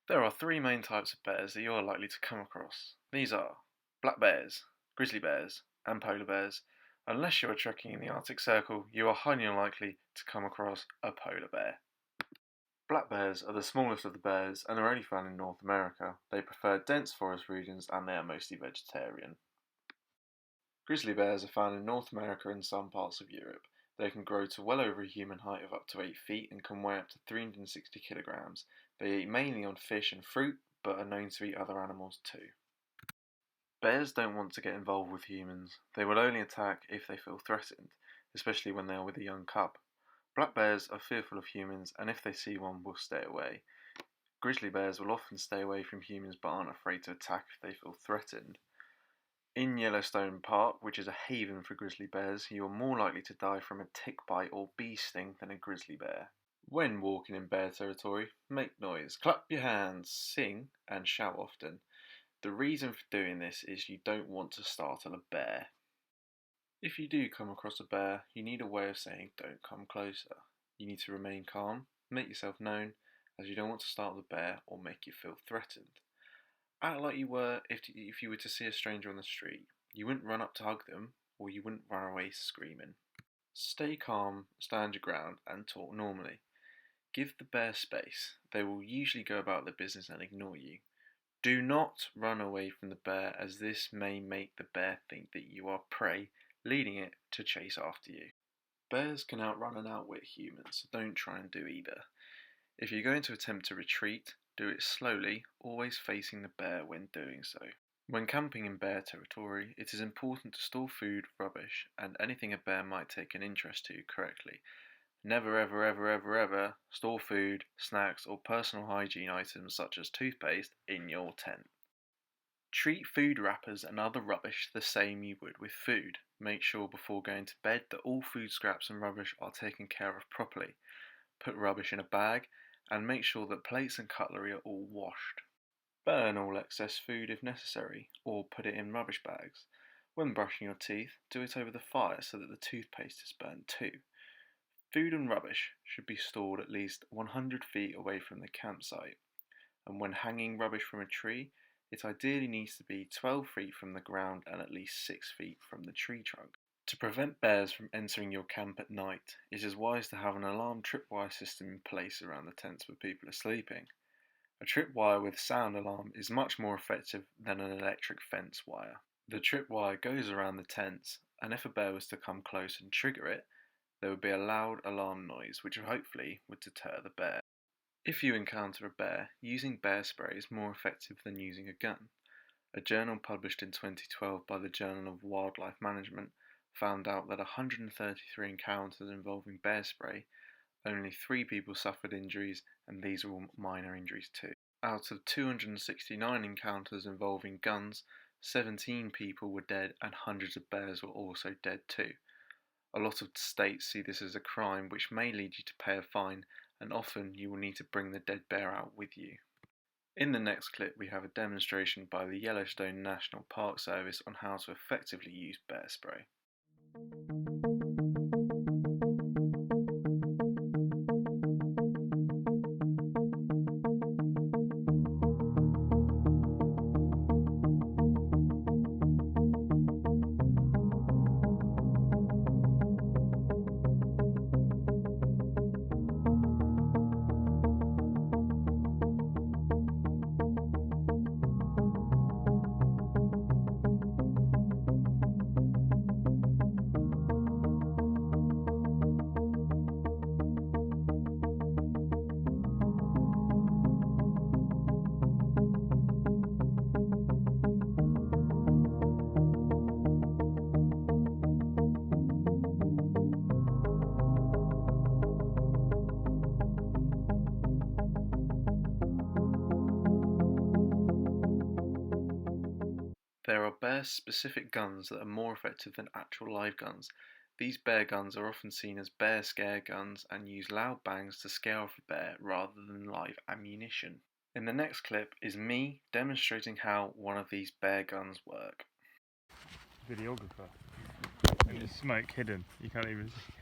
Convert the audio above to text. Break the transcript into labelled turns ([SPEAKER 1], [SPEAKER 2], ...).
[SPEAKER 1] There are three main types of bears that you are likely to come across. These are black bears, grizzly bears, and polar bears. Unless you are trekking in the Arctic Circle, you are highly unlikely to come across a polar bear. Black bears are the smallest of the bears and are only found in North America. They prefer dense forest regions and they are mostly vegetarian. Grizzly bears are found in North America and some parts of Europe. They can grow to well over a human height of up to 8 feet and can weigh up to 360 kilograms. They eat mainly on fish and fruit, but are known to eat other animals too. Bears don't want to get involved with humans. They will only attack if they feel threatened, especially when they are with a young cub. Black bears are fearful of humans and if they see one will stay away. Grizzly bears will often stay away from humans but aren't afraid to attack if they feel threatened. In Yellowstone Park, which is a haven for grizzly bears, you are more likely to die from a tick bite or bee sting than a grizzly bear. When walking in bear territory, make noise, clap your hands, sing, and shout often. The reason for doing this is you don't want to startle a bear. If you do come across a bear, you need a way of saying don't come closer. You need to remain calm, make yourself known, as you don't want to startle the bear or make you feel threatened. Act like you were if you were to see a stranger on the street. You wouldn't run up to hug them, or you wouldn't run away screaming. Stay calm, stand your ground, and talk normally. Give the bear space. They will usually go about their business and ignore you. Do not run away from the bear, as this may make the bear think that you are prey, leading it to chase after you. Bears can outrun and outwit humans, so don't try and do either. If you're going to attempt to retreat, do it slowly, always facing the bear when doing so. When camping in bear territory, it is important to store food, rubbish, and anything a bear might take an interest to correctly. Never ever ever ever ever store food, snacks, or personal hygiene items such as toothpaste in your tent. Treat food wrappers and other rubbish the same you would with food. Make sure before going to bed that all food scraps and rubbish are taken care of properly. Put rubbish in a bag and make sure that plates and cutlery are all washed. Burn all excess food if necessary, or put it in rubbish bags. When brushing your teeth, do it over the fire so that the toothpaste is burnt too. Food and rubbish should be stored at least 100 feet away from the campsite, and when hanging rubbish from a tree, it ideally needs to be 12 feet from the ground and at least 6 feet from the tree trunk. To prevent bears from entering your camp at night, it is wise to have an alarm tripwire system in place around the tents where people are sleeping. A tripwire with sound alarm is much more effective than an electric fence wire. The tripwire goes around the tents, and if a bear was to come close and trigger it, there would be a loud alarm noise which hopefully would deter the bear. If you encounter a bear, using bear spray is more effective than using a gun. A journal published in 2012 by the Journal of Wildlife Management found out that 133 encounters involving bear spray, only 3 people suffered injuries, and these were all minor injuries too. Out of 269 encounters involving guns, 17 people were dead and hundreds of bears were also dead too. A lot of states see this as a crime which may lead you to pay a fine, and often you will need to bring the dead bear out with you. In the next clip we have a demonstration by the Yellowstone National Park Service on how to effectively use bear spray. There are bear-specific guns that are more effective than actual live guns. These bear guns are often seen as bear scare guns and use loud bangs to scare off a bear rather than live ammunition. In the next clip is me demonstrating how one of these bear guns work.
[SPEAKER 2] Videographer. And there's smoke hidden, you can't even see.